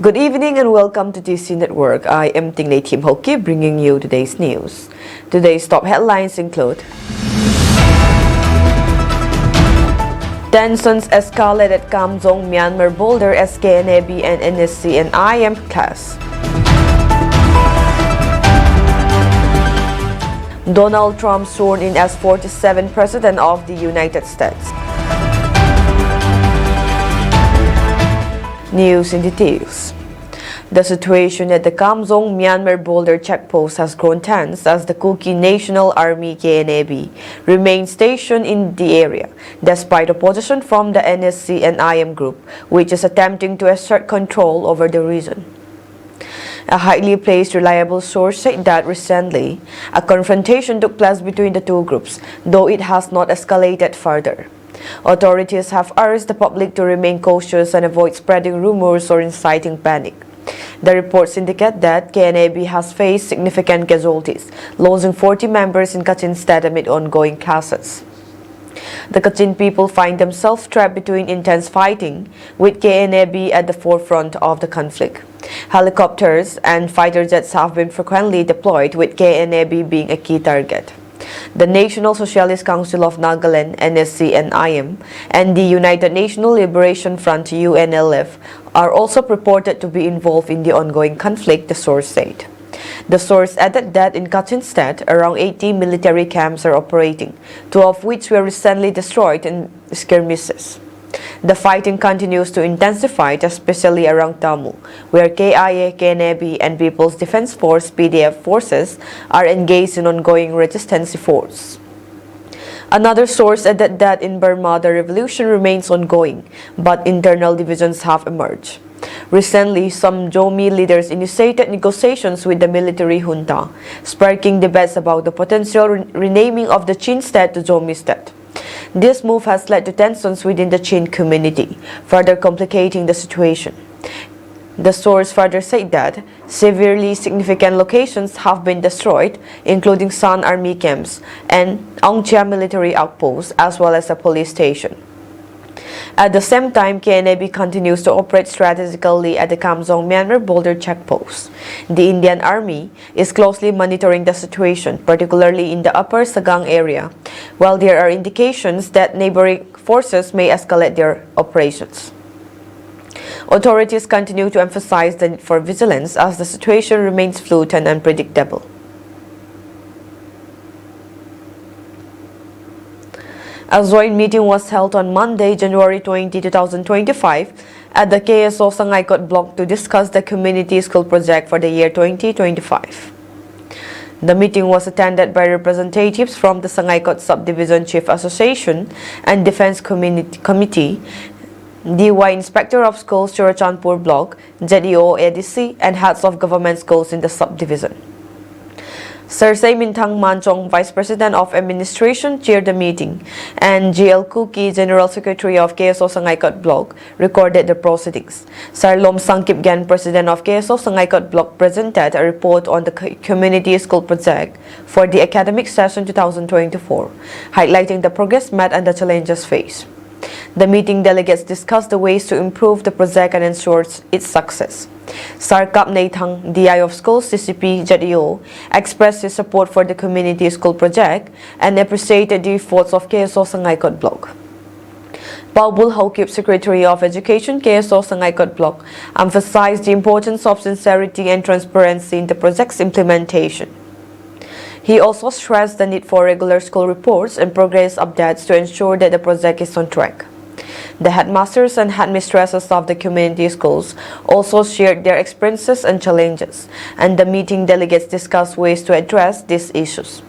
Good evening and welcome to DC Network. I am Tingley Tim Hoki bringing you today's news. Today's top headlines include: tensions escalate at Kamjong, Myanmar border as KNAB and NSC and IM clash. Donald Trump sworn in as 47th President of the United States. News in details. The situation at the Kamjong, Myanmar border checkpost has grown tense as the Kuki National Army KNAB remains stationed in the area, despite opposition from the NSC and IM group, which is attempting to assert control over the region. A highly placed reliable source said that recently, a confrontation took place between the two groups, though it has not escalated further. Authorities have urged the public to remain cautious and avoid spreading rumors or inciting panic. The reports indicate that KNAB has faced significant casualties, losing 40 members in Kachin State amid ongoing clashes. The Kachin people find themselves trapped between intense fighting, with KNAB at the forefront of the conflict. Helicopters and fighter jets have been frequently deployed, with KNAB being a key target. The National Socialist Council of Nagaland, NSC and IM, and the United National Liberation Front, UNLF, are also reported to be involved in the ongoing conflict, the source said. The source added that in Kachin State, around 80 military camps are operating, 2 of which were recently destroyed in skirmishes. The fighting continues to intensify, especially around Tamu, where KIA, KNAB, and People's Defense Force (PDF) forces are engaged in ongoing resistance efforts. Another source added that in Burma, the revolution remains ongoing, but internal divisions have emerged. Recently, some Zomi leaders initiated negotiations with the military junta, sparking debates about the potential renaming of the Chin State to Zomi State. This move has led to tensions within the Chin community, further complicating the situation. The source further said that severely significant locations have been destroyed, including San Army camps and Angchia military outposts, as well as a police station. At the same time, KNAB continues to operate strategically at the Kamjong, Myanmar border checkpost. The Indian Army is closely monitoring the situation, particularly in the Upper Sagang area, while there are indications that neighboring forces may escalate their operations. Authorities continue to emphasize the need for vigilance as the situation remains fluid and unpredictable. A joint meeting was held on Monday, January 20, 2025 at the KSO Sangaikot block to discuss the community school project for the year 2025. The meeting was attended by representatives from the Sangaikot Subdivision Chief Association and Defense Committee, DY Inspector of Schools Churachandpur Block, ZEO ADC, and heads of government schools in the subdivision. Sir Mintang Manchong, Vice President of Administration, chaired the meeting, and GL Kuki, General Secretary of KSO Sangaikot Block, recorded the proceedings. Sir Lom Sangkipgan, President of KSO Sangaikot Block, presented a report on the community school project for the academic session 2024, highlighting the progress made and the challenges faced. The meeting delegates discussed the ways to improve the project and ensure its success. Sir Kap Naithang, DI of Schools, CCP, ZEO, expressed his support for the community school project and appreciated the efforts of KSO Sangaikot Block. Paubul Haukip, Secretary of Education, KSO Sangaikot Block, emphasized the importance of sincerity and transparency in the project's implementation. He also stressed the need for regular school reports and progress updates to ensure that the project is on track. The headmasters and headmistresses of the community schools also shared their experiences and challenges, and the meeting delegates discussed ways to address these issues.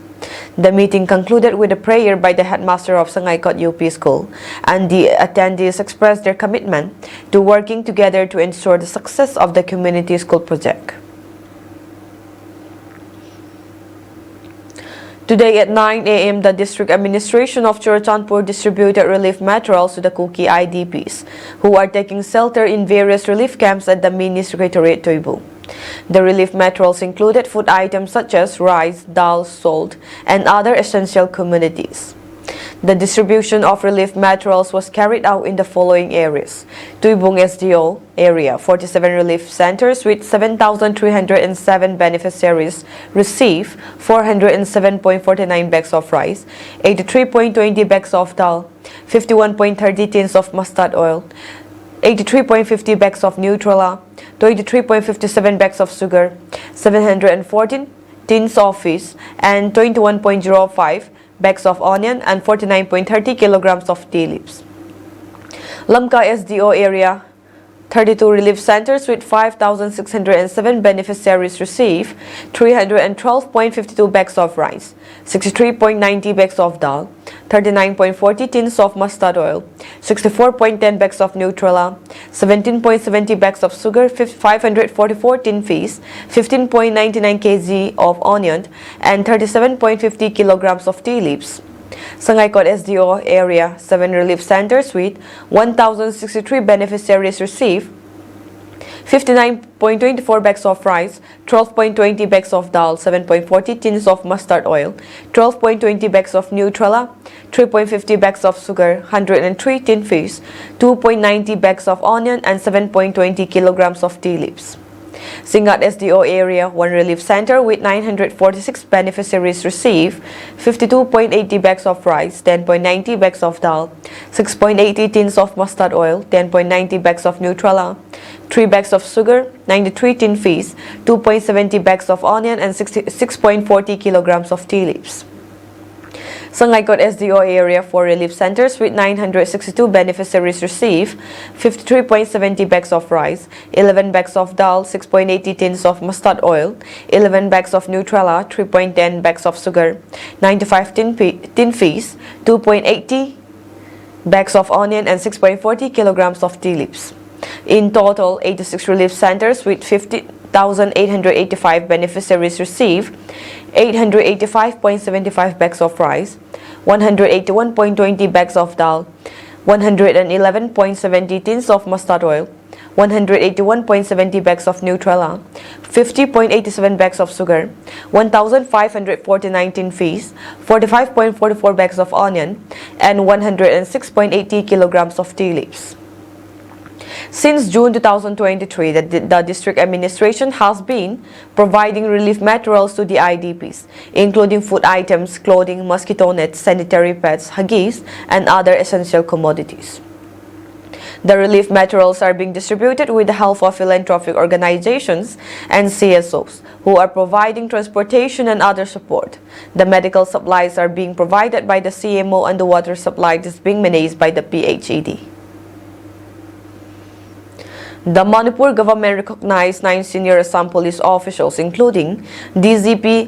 The meeting concluded with a prayer by the headmaster of Sangaikot UP School, and the attendees expressed their commitment to working together to ensure the success of the community school project. Today at 9 a.m., the District Administration of Churachandpur distributed relief materials to the Kuki IDPs, who are taking shelter in various relief camps at the Mini Secretariat Toibu. The relief materials included food items such as rice, dal, salt, and other essential commodities. The distribution of relief materials was carried out in the following areas: Tuibong SDO area, 47 relief centers with 7,307 beneficiaries received 407.49 bags of rice, 83.20 bags of dal, 51.30 tins of mustard oil, 83.50 bags of Nutrela, 23.57 bags of sugar, 714 tins of fish, and 21.05 bags of onion and 49.30 kilograms of tea leaves. Lamka SDO area, 32 relief centers with 5,607 beneficiaries received 312.52 bags of rice, 63.90 bags of dal, 39.40 tins of mustard oil, 64.10 bags of Nutrela, 17.70 bags of sugar, 544 tin fish, 15.99 kg of onion, and 37.50 kilograms of tea leaves. Sangaykot SDO area, 7 relief centers with 1,063 beneficiaries received 59.24 bags of rice, 12.20 bags of dal, 7.40 tins of mustard oil, 12.20 bags of Nutrela, 3.50 bags of sugar, 103 tin fish, 2.90 bags of onion, and 7.20 kilograms of tea leaves. Singat SDO area, 1 relief center with 946 beneficiaries received 52.80 bags of rice, 10.90 bags of dal, 6.80 tins of mustard oil, 10.90 bags of Nutrela, 3 bags of sugar, 93 tin fish, 2.70 bags of onion, and 6.40 kilograms of tea leaves. Sangaykot SDO area, 4 relief centers with 962 beneficiaries received 53.70 bags of rice, 11 bags of dal, 6.80 tins of mustard oil, 11 bags of Nutrela, 3.10 bags of sugar, 95 tin fish, 2.80 bags of onion, and 6.40 kilograms of tea leaves. In total, 86 relief centers with 50,885 beneficiaries received 885.75 bags of rice, 181.20 bags of dal, 111.70 tins of mustard oil, 181.70 bags of Nutrela, 50.87 bags of sugar, 1,549 tin fish, 45.44 bags of onion, and 106.80 kilograms of tea leaves. Since June 2023, the district administration has been providing relief materials to the IDPs, including food items, clothing, mosquito nets, sanitary pads, huggies, and other essential commodities. The relief materials are being distributed with the help of philanthropic organizations and CSOs, who are providing transportation and other support. The medical supplies are being provided by the CMO, and the water supply is being managed by the PHED. The Manipur government recognized 9 senior Assam police officials, including DGP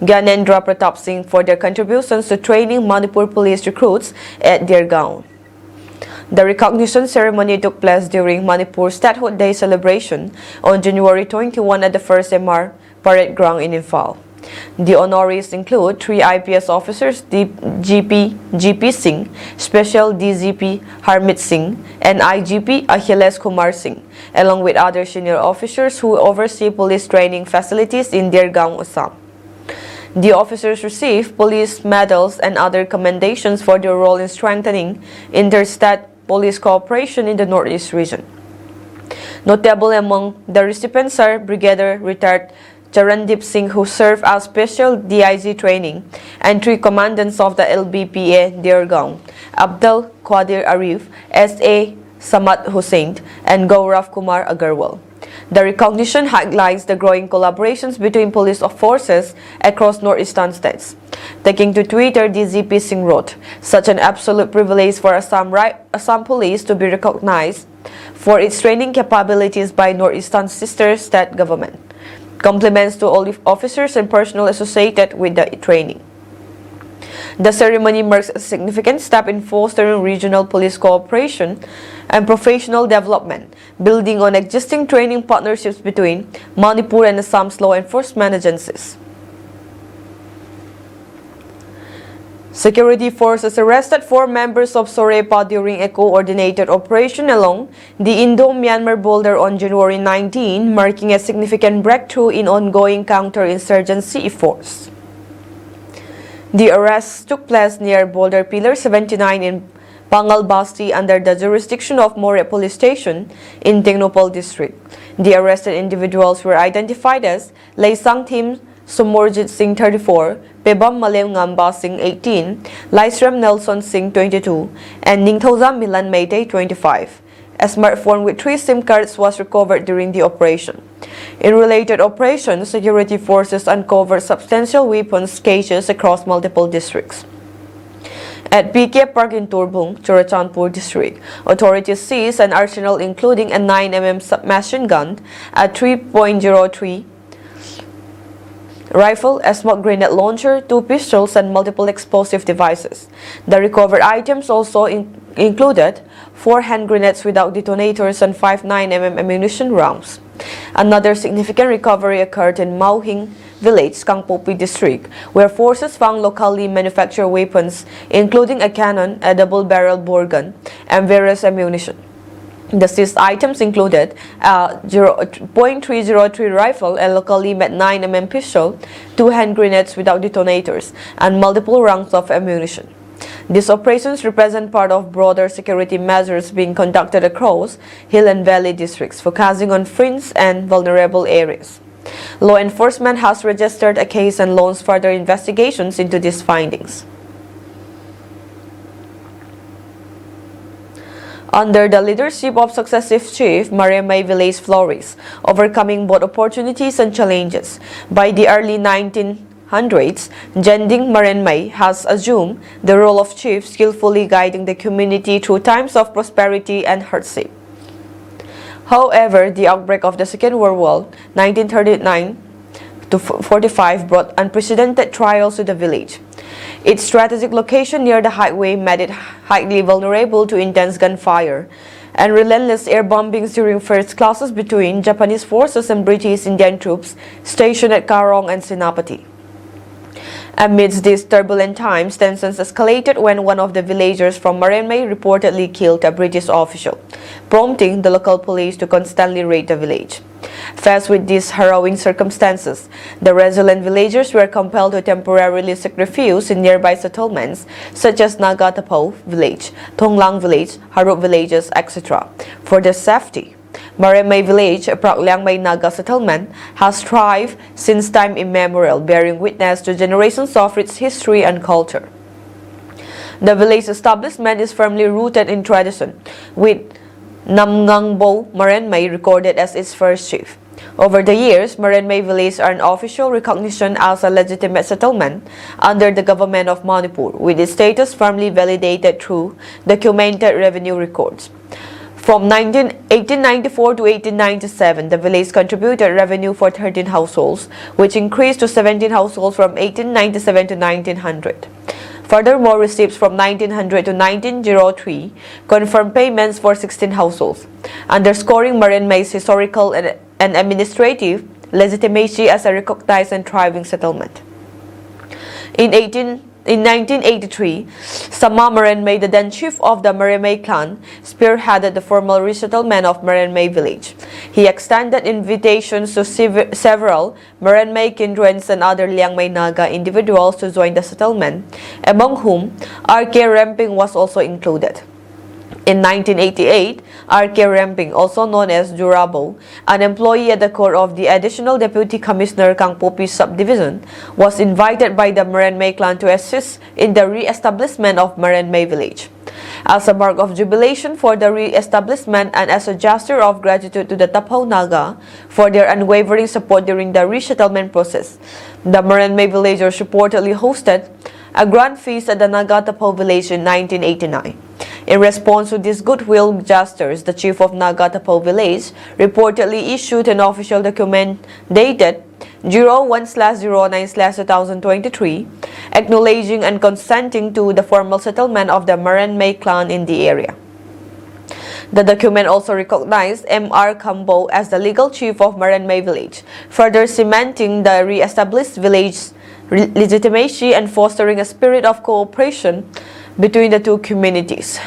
Gyanendra Pratap Singh, for their contributions to training Manipur police recruits at their gaon. The recognition ceremony took place during Manipur Statehood Day celebration on January 21 at the 1st MR Parade Ground in Imphal. The honorees include 3 IPS officers, GP Singh, Special DGP Harmit Singh, and IGP Achilles Kumar Singh, along with other senior officers who oversee police training facilities in Deargaon, Assam. The officers received police medals and other commendations for their role in strengthening interstate police cooperation in the Northeast region. Notable among the recipients are Brigadier Retired Charandeep Singh, who served as special DIG training, and 3 commandants of the LBPA Deargaon, Abdul Qadir Arif, S.A. Samad Hussain, and Gaurav Kumar Agarwal. The recognition highlights the growing collaborations between police forces across northeastern states. Taking to Twitter, DGP Singh wrote, "Such an absolute privilege for Assam Police to be recognized for its training capabilities by northeastern sister state government. Compliments to all officers and personnel associated with the training." The ceremony marks a significant step in fostering regional police cooperation and professional development, building on existing training partnerships between Manipur and Assam's law enforcement agencies. Security forces arrested 4 members of Sorepa during a coordinated operation along the Indo-Myanmar border on January 19, marking a significant breakthrough in ongoing counter-insurgency efforts. The arrests took place near Boulder Pillar 79 in Pangal Basti under the jurisdiction of More Police Station in Tingnopol District. The arrested individuals were identified as Laysang Tim Sumorjit Singh 34, Pebam Malem Ngamba Singh 18, Laisram Nelson Singh 22, and Ningthozam Milan Mayte 25. A smartphone with 3 SIM cards was recovered during the operation. In related operations, security forces uncovered substantial weapons caches across multiple districts. At PK Park in Turbung, Churachandpur district, authorities seized an arsenal including a 9mm submachine gun, a 3.03 rifle, a smoke grenade launcher, 2 pistols, and multiple explosive devices. The recovered items also included 4 hand grenades without detonators and 5 9mm ammunition rounds. Another significant recovery occurred in Mauhing Village, Kangpopi district, where forces found locally manufactured weapons, including a cannon, a double-barrel bore gun, and various ammunition. The seized items included a .303 rifle, a locally made 9mm pistol, 2 hand grenades without detonators, and multiple rounds of ammunition. These operations represent part of broader security measures being conducted across hill and valley districts, focusing on fringe and vulnerable areas. Law enforcement has registered a case and launched further investigations into these findings. Under the leadership of successive chief, Maren May village flourished, overcoming both opportunities and challenges. By the early 1900s, Jending Maren May has assumed the role of chief, skillfully guiding the community through times of prosperity and hardship. However, the outbreak of the Second World War, 1939 to 45, brought unprecedented trials to the village. Its strategic location near the highway made it highly vulnerable to intense gunfire and relentless air bombings during first clashes between Japanese forces and British Indian troops stationed at Karong and Senapati. Amidst these turbulent times, tensions escalated when one of the villagers from Maren May reportedly killed a British official, prompting the local police to constantly raid the village. Faced with these harrowing circumstances, the resilient villagers were compelled to temporarily seek refuge in nearby settlements such as Nagatapo village, Thonglang village, Harup villages, etc. for their safety. Maren May village, a Lengpui Naga settlement, has thrived since time immemorial, bearing witness to generations of its history and culture. The village establishment is firmly rooted in tradition, with Namngangbo Maren May recorded as its first chief. Over the years, Maren May village earned official recognition as a legitimate settlement under the government of Manipur, with its status firmly validated through documented revenue records. From 1894 to 1897, the village contributed revenue for 13 households, which increased to 17 households from 1897 to 1900. Furthermore, receipts from 1900 to 1903 confirmed payments for 16 households, underscoring Maren May's historical and administrative legitimacy as a recognized and thriving settlement. In 1983, Sama Maren May, the then chief of the Maren May clan, spearheaded the formal resettlement of Maren May village. He extended invitations to several Maren May kindreds and other Lengpui Naga individuals to join the settlement, among whom R.K. Remping was also included. In 1988, R.K. Remping, also known as Jurabo, an employee at the court of the Additional Deputy Commissioner Kangpopi Subdivision, was invited by the Maren May clan to assist in the re-establishment of Maren May village. As a mark of jubilation for the re-establishment and as a gesture of gratitude to the Tapao Naga for their unwavering support during the resettlement process, the Maren May villagers reportedly hosted a grand feast at the Naga Tapao village in 1989. In response to these goodwill gestures, the chief of Naga Tapao village reportedly issued an official document dated 01/09/2023, acknowledging and consenting to the formal settlement of the Maren May clan in the area. The document also recognized M.R. Kambo as the legal chief of Maren May village, further cementing the re-established village's legitimacy and fostering a spirit of cooperation between the two communities.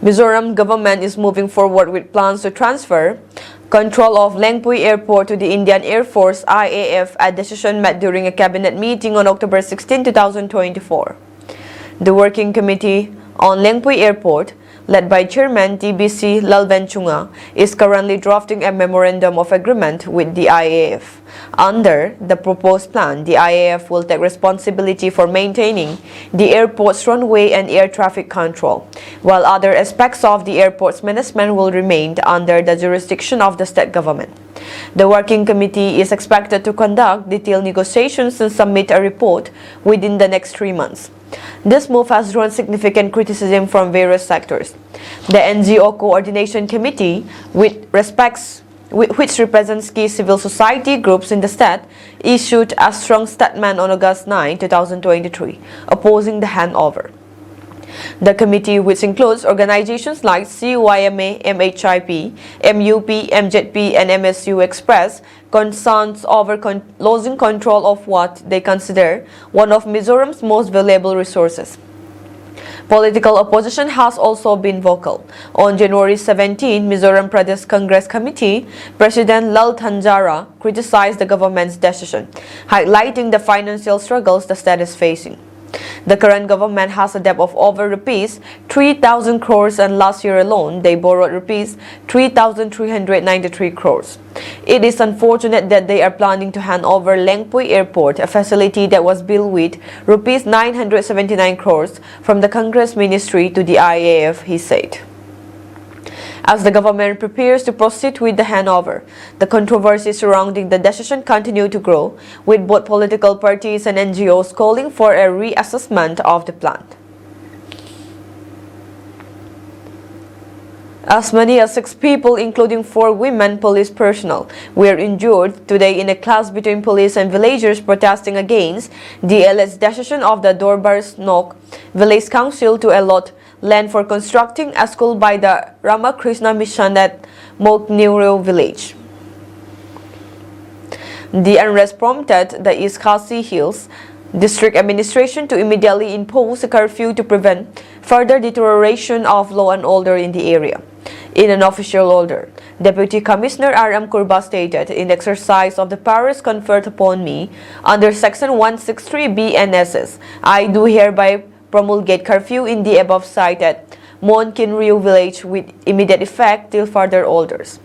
Mizoram government is moving forward with plans to transfer control of Lengpui Airport to the Indian Air Force IAF, a decision met during a cabinet meeting on October 16, 2024. The Working Committee on Lengpui Airport, led by Chairman TBC Lalvenchunga, is currently drafting a memorandum of agreement with the IAF. Under the proposed plan, the IAF will take responsibility for maintaining the airport's runway and air traffic control, while other aspects of the airport's management will remain under the jurisdiction of the state government. The Working Committee is expected to conduct detailed negotiations and submit a report within the next 3 months. This move has drawn significant criticism from various sectors. The NGO Coordination Committee, which represents key civil society groups in the state, issued a strong statement on August 9, 2023, opposing the handover. The committee, which includes organizations like CYMA, MHIP, MUP, MJP, and MSU, expressed concerns over losing control of what they consider one of Mizoram's most valuable resources. Political opposition has also been vocal. On January 17, Mizoram Pradesh Congress Committee President Lal Thanjara criticized the government's decision, highlighting the financial struggles the state is facing. The current government has a debt of over rupees 3,000 crores, and last year alone they borrowed rupees 3,393 crores. It is unfortunate that they are planning to hand over Lengpui Airport, a facility that was built with rupees 979 crores from the Congress Ministry, to the IAF, he said. As the government prepares to proceed with the handover, the controversy surrounding the decision continue to grow, with both political parties and NGOs calling for a reassessment of the plan. As many as 6 people, including 4 women police personnel, were injured today in a clash between police and villagers protesting against the alleged decision of the Dorbar's Nok Village Council to allot land for constructing a school by the Ramakrishna Mission at Mokniro village. The unrest prompted the East Khasi Hills District Administration to immediately impose a curfew to prevent further deterioration of law and order in the area. In an official order, Deputy Commissioner R.M. Kurba stated, "In exercise of the powers conferred upon me under Section 163B NSS, I do hereby promulgate curfew in the above cited Mon Kinriu village with immediate effect till further orders.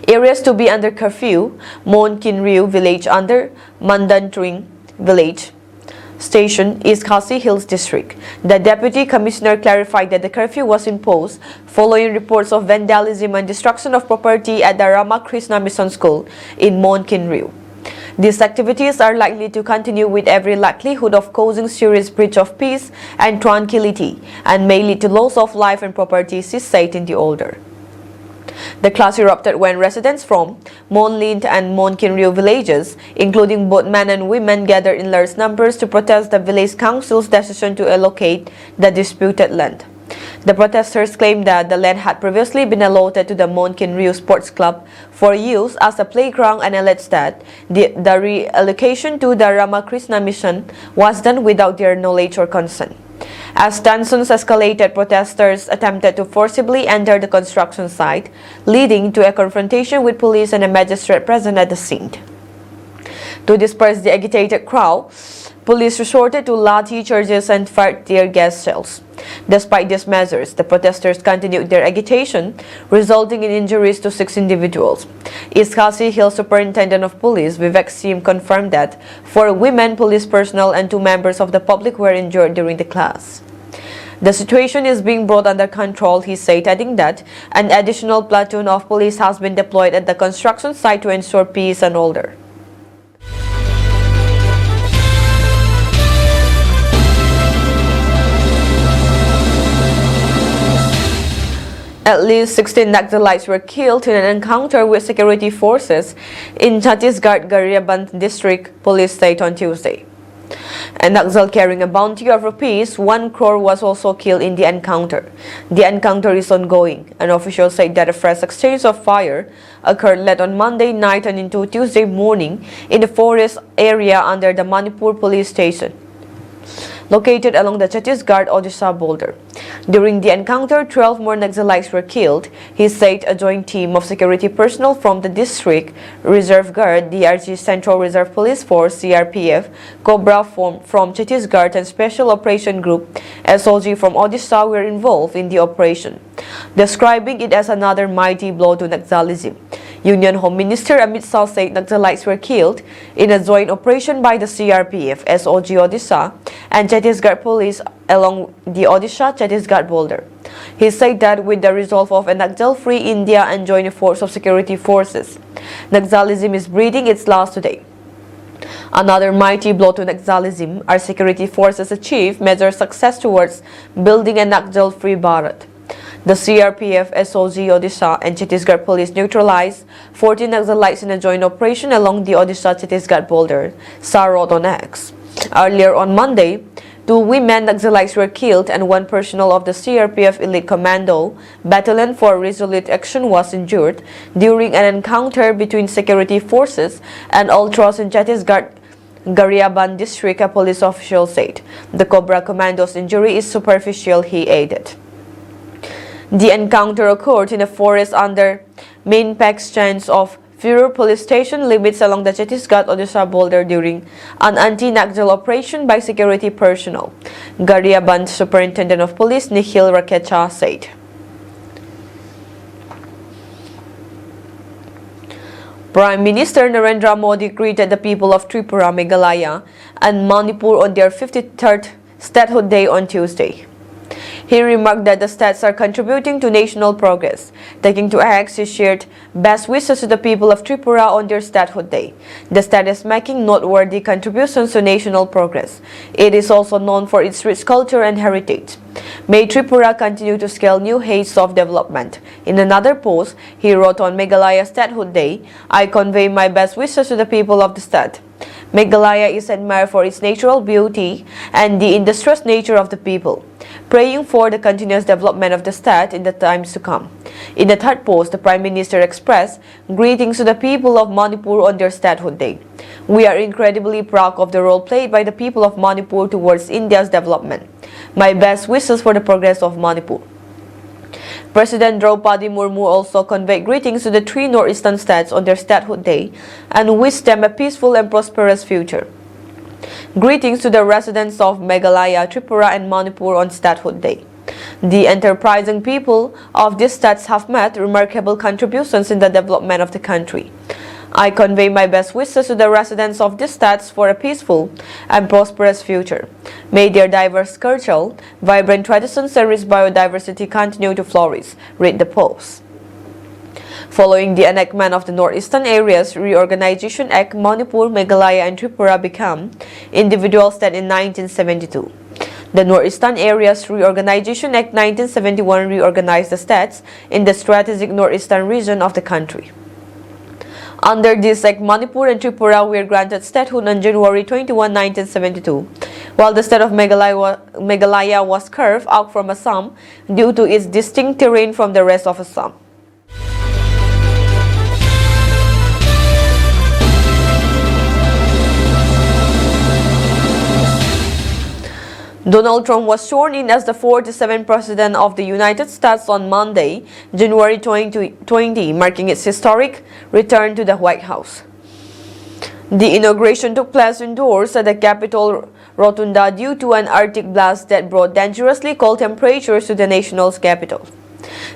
Areas to be under curfew: Mon Kinriu village under Mandantring village station, East Khasi Hills district." The Deputy Commissioner clarified that the curfew was imposed following reports of vandalism and destruction of property at the Ramakrishna Mission School in Mon Kinriu. These activities are likely to continue with every likelihood of causing serious breach of peace and tranquility and may lead to loss of life and property, she said in the order. The clash erupted when residents from Mon Lind and Mon Kinriu villages, including both men and women, gathered in large numbers to protest the village council's decision to allocate the disputed land. The protesters claimed that the land had previously been allotted to the Mon Kinriu Sports Club for use as a playground and alleged that the reallocation to the Ramakrishna Mission was done without their knowledge or consent. As tensions escalated, protesters attempted to forcibly enter the construction site, leading to a confrontation with police and a magistrate present at the scene. To disperse the agitated crowd, police resorted to lathi charges and fired tear gas shells. Despite these measures, the protesters continued their agitation, resulting in injuries to 6 individuals. East Khasi Hills Superintendent of Police Vivek Sim confirmed that 4 women police personnel and 2 members of the public were injured during the clash. The situation is being brought under control, he said, adding that an additional platoon of police has been deployed at the construction site to ensure peace and order. At least 16 Naxalites were killed in an encounter with security forces in Chhattisgarh Garhriaband district, police said on Tuesday. A Naxal carrying a bounty of rupees 1 crore was also killed in the encounter. The encounter is ongoing. An official said that a fresh exchange of fire occurred late on Monday night and into Tuesday morning in the forest area under the Manipur police station. located along the Chhattisgarh-Odisha border. During the encounter, 12 more Naxalites were killed, he said. A joint team of security personnel from the District Reserve Guard, DRG Central Reserve Police Force, CRPF, Cobra from Chhattisgarh and Special Operation Group, SOG from Odisha were involved in the operation, describing it as another mighty blow to Naxalism. Union Home Minister Amit Shah said Naxalites were killed in a joint operation by the CRPF, SOG Odisha, and Chhattisgarh Police along the Odisha-Chhattisgarh border. He said that with the resolve of a Naxal-free India and joint force of security forces, Naxalism is breathing its last today. Another mighty blow to Naxalism, our security forces achieved major success towards building a Naxal-free Bharat. The CRPF, SOG Odisha and Chhattisgarh Police neutralized 14 Naxalites in a joint operation along the Odisha-Chhattisgarh border, Shah wrote on X. Earlier on Monday, 2 women Naxalites were killed and 1 personnel of the CRPF Elite Commando Battalion for Resolute Action was injured during an encounter between security forces and ultras in Chhattisgarh Garhyaban district, a police official said. The Cobra Commando's injury is superficial, he added. The encounter occurred in a forest under main exchange of Furor police station limits along the Chhattisgarh-Odisha border during an anti-Naxal operation by security personnel, Garhyaban Superintendent of Police Nikhil Rakecha said. Prime Minister Narendra Modi greeted the people of Tripura, Meghalaya and Manipur on their 53rd Statehood Day on Tuesday. He remarked that the states are contributing to national progress. Taking to X, he shared best wishes to the people of Tripura on their Statehood Day. The state is making noteworthy contributions to national progress. It is also known for its rich culture and heritage. May Tripura continue to scale new heights of development. In another post, he wrote on Meghalaya Statehood Day, I convey my best wishes to the people of the state. Meghalaya is admired for its natural beauty and the industrious nature of the people, praying for the continuous development of the state in the times to come. In the third post, the Prime Minister expressed greetings to the people of Manipur on their Statehood Day. We are incredibly proud of the role played by the people of Manipur towards India's development. My best wishes for the progress of Manipur. President Draupadi Murmu also conveyed greetings to the 3 northeastern states on their Statehood Day and wished them a peaceful and prosperous future. Greetings to the residents of Meghalaya, Tripura and Manipur on Statehood Day. The enterprising people of these states have made remarkable contributions in the development of the country. I convey my best wishes to the residents of these states for a peaceful and prosperous future. May their diverse culture, vibrant traditions and rich biodiversity continue to flourish, read the post. Following the enactment of the Northeastern Areas Reorganization Act, Manipur, Meghalaya and Tripura became individual states in 1972. The Northeastern Areas Reorganization Act 1971 reorganized the states in the strategic northeastern region of the country. Under this act, Manipur and Tripura were granted statehood on January 21, 1972, while the state of Meghalaya was carved out from Assam due to its distinct terrain from the rest of Assam. Donald Trump was sworn in as the 47th President of the United States on Monday, January 2020, marking its historic return to the White House. The inauguration took place indoors at the Capitol Rotunda due to an Arctic blast that brought dangerously cold temperatures to the nation's capital.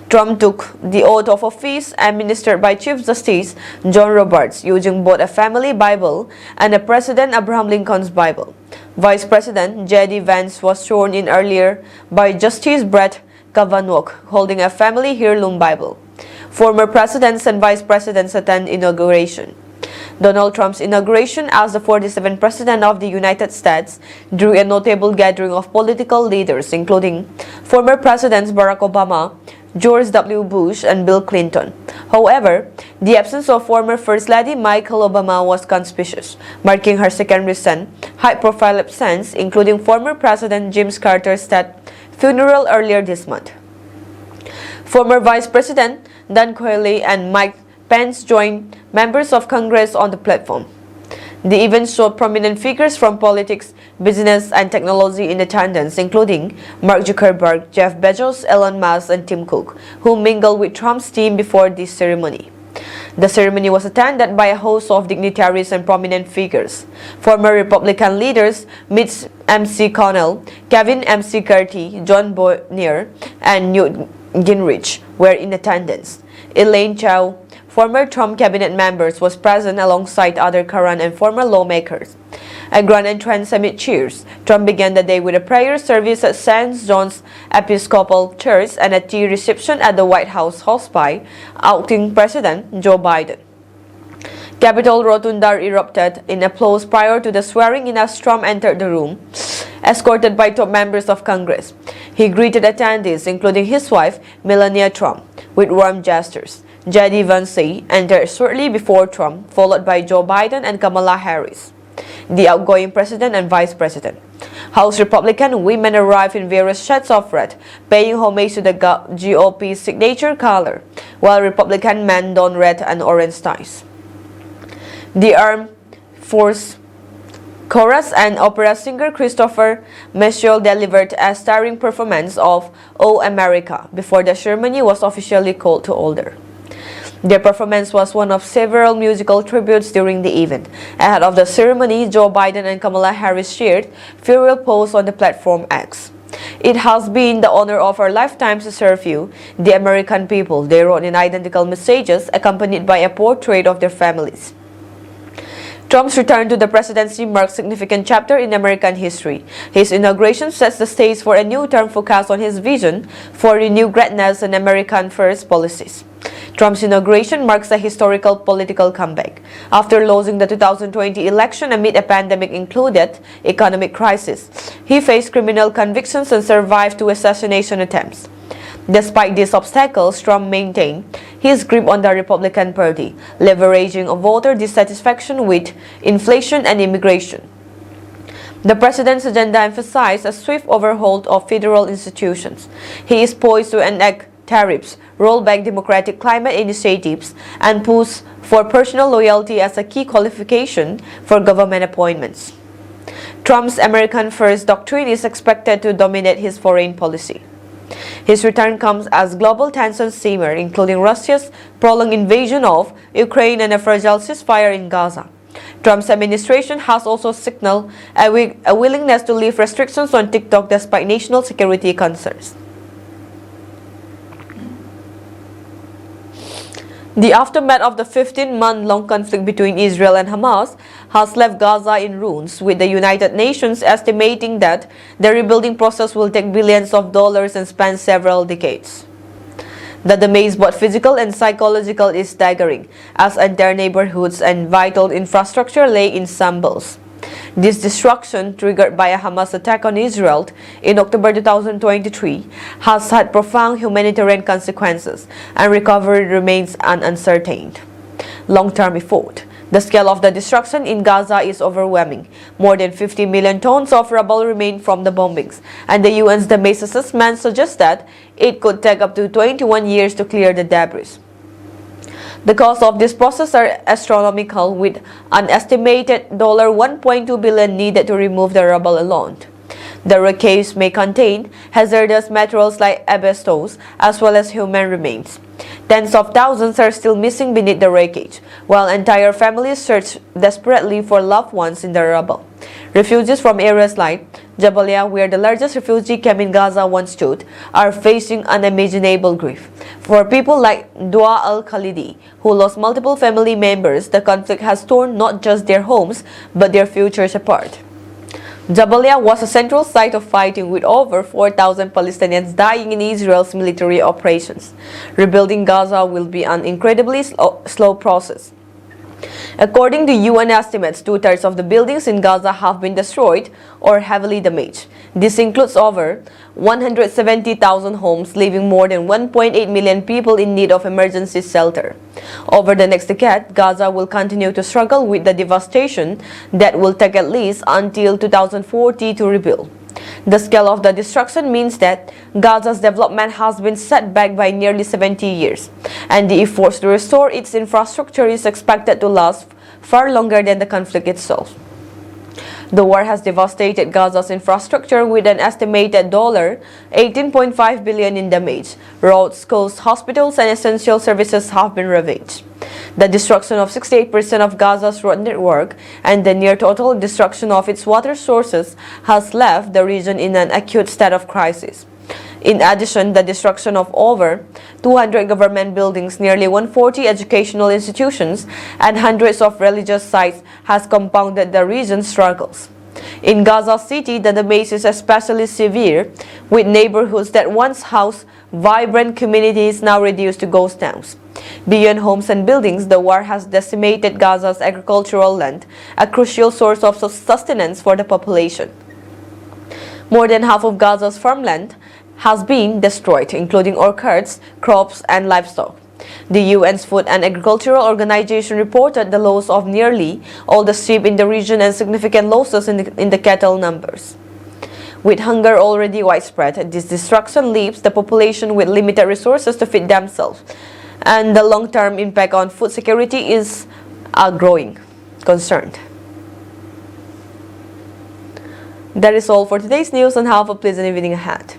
Trump took the oath of office administered by Chief Justice John Roberts using both a family Bible and a President Abraham Lincoln's Bible. Vice President J.D. Vance was sworn in earlier by Justice Brett Kavanaugh holding a family heirloom Bible. Former presidents and vice presidents attend inauguration. Donald Trump's inauguration as the 47th President of the United States drew a notable gathering of political leaders, including former Presidents Barack Obama, George W. Bush, and Bill Clinton. However, the absence of former First Lady Michelle Obama was conspicuous, marking her second recent high-profile absence, including former President Jimmy Carter's state funeral earlier this month. Former Vice President Dan Quayle and Mike Pence joined members of Congress on the platform. The event saw prominent figures from politics, business, and technology in attendance, including Mark Zuckerberg, Jeff Bezos, Elon Musk, and Tim Cook, who mingled with Trump's team before this ceremony. The ceremony was attended by a host of dignitaries and prominent figures. Former Republican leaders Mitch McConnell, Kevin McCarthy, John Boehner, and Newt Gingrich were in attendance. Elaine Chao, former Trump cabinet members, was present alongside other current and former lawmakers. A grand entrance amid cheers, Trump began the day with a prayer service at St. John's Episcopal Church and a tea reception at the White House hosted by acting President Joe Biden. Capitol Rotunda erupted in applause prior to the swearing-in as Trump entered the room, escorted by top members of Congress. He greeted attendees, including his wife, Melania Trump, with warm gestures. J.D. Vance entered shortly before Trump, followed by Joe Biden and Kamala Harris, the outgoing president and vice president. House Republican women arrived in various shades of red, paying homage to the GOP's signature color, while Republican men donned red and orange ties. The Armed Forces Chorus and opera singer Christopher Mitchell delivered a starring performance of "Oh America" before the ceremony was officially called to order. Their performance was one of several musical tributes during the event. Ahead of the ceremony, Joe Biden and Kamala Harris shared farewell posts on the platform X. "It has been the honor of our lifetimes to serve you, the American people," they wrote in identical messages accompanied by a portrait of their families. Trump's return to the presidency marks a significant chapter in American history. His inauguration sets the stage for a new term focused on his vision for renewed greatness and American first policies. Trump's inauguration marks a historical political comeback. After losing the 2020 election amid a pandemic-included economic crisis, he faced criminal convictions and survived 2 assassination attempts. Despite these obstacles, Trump maintained his grip on the Republican Party, leveraging voter dissatisfaction with inflation and immigration. The president's agenda emphasized a swift overhaul of federal institutions. He is poised to enact tariffs, roll back democratic climate initiatives, and push for personal loyalty as a key qualification for government appointments. Trump's American First doctrine is expected to dominate his foreign policy. His return comes as global tensions simmer, including Russia's prolonged invasion of Ukraine and a fragile ceasefire in Gaza. Trump's administration has also signaled a willingness to lift restrictions on TikTok despite national security concerns. The aftermath of the 15-month-long conflict between Israel and Hamas has left Gaza in ruins, with the United Nations estimating that the rebuilding process will take billions of dollars and span several decades. The damage, both physical and psychological, is staggering, as entire neighborhoods and vital infrastructure lay in shambles. This destruction, triggered by a Hamas attack on Israel in October 2023, has had profound humanitarian consequences, and recovery remains uncertain. Long-term effort. The scale of the destruction in Gaza is overwhelming. More than 50 million tons of rubble remain from the bombings, and the UN's damage assessment suggests that it could take up to 21 years to clear the debris. The costs of this process are astronomical, with an estimated $1.2 billion needed to remove the rubble alone. The wreckage may contain hazardous materials like asbestos, as well as human remains. Tens of thousands are still missing beneath the wreckage, while entire families search desperately for loved ones in the rubble. Refugees from areas like Jabalia, where the largest refugee camp in Gaza once stood, are facing unimaginable grief. For people like Dua al-Khalidi, who lost multiple family members, the conflict has torn not just their homes, but their futures apart. Jabalia was a central site of fighting, with over 4,000 Palestinians dying in Israel's military operations. Rebuilding Gaza will be an incredibly slow process. According to UN estimates, 2/3 of the buildings in Gaza have been destroyed or heavily damaged. This includes over 170,000 homes, leaving more than 1.8 million people in need of emergency shelter. Over the next decade, Gaza will continue to struggle with the devastation that will take at least until 2040 to rebuild. The scale of the destruction means that Gaza's development has been set back by nearly 70 years, and the efforts to restore its infrastructure is expected to last far longer than the conflict itself. The war has devastated Gaza's infrastructure with an estimated $18.5 billion in damage. Roads, schools, hospitals, and essential services have been ravaged. The destruction of 68% of Gaza's road network and the near-total destruction of its water sources has left the region in an acute state of crisis. In addition, the destruction of over 200 government buildings, nearly 140 educational institutions, and hundreds of religious sites has compounded the region's struggles. In Gaza City, the damage is especially severe, with neighborhoods that once housed vibrant communities now reduced to ghost towns. Beyond homes and buildings, the war has decimated Gaza's agricultural land, a crucial source of sustenance for the population. More than half of Gaza's farmland has been destroyed, including orchards, crops, and livestock. The UN's Food and Agricultural Organization reported the loss of nearly all the sheep in the region and significant losses in the cattle numbers. With hunger already widespread, this destruction leaves the population with limited resources to feed themselves, and the long-term impact on food security is a growing concern. That is all for today's news, and have a pleasant evening ahead.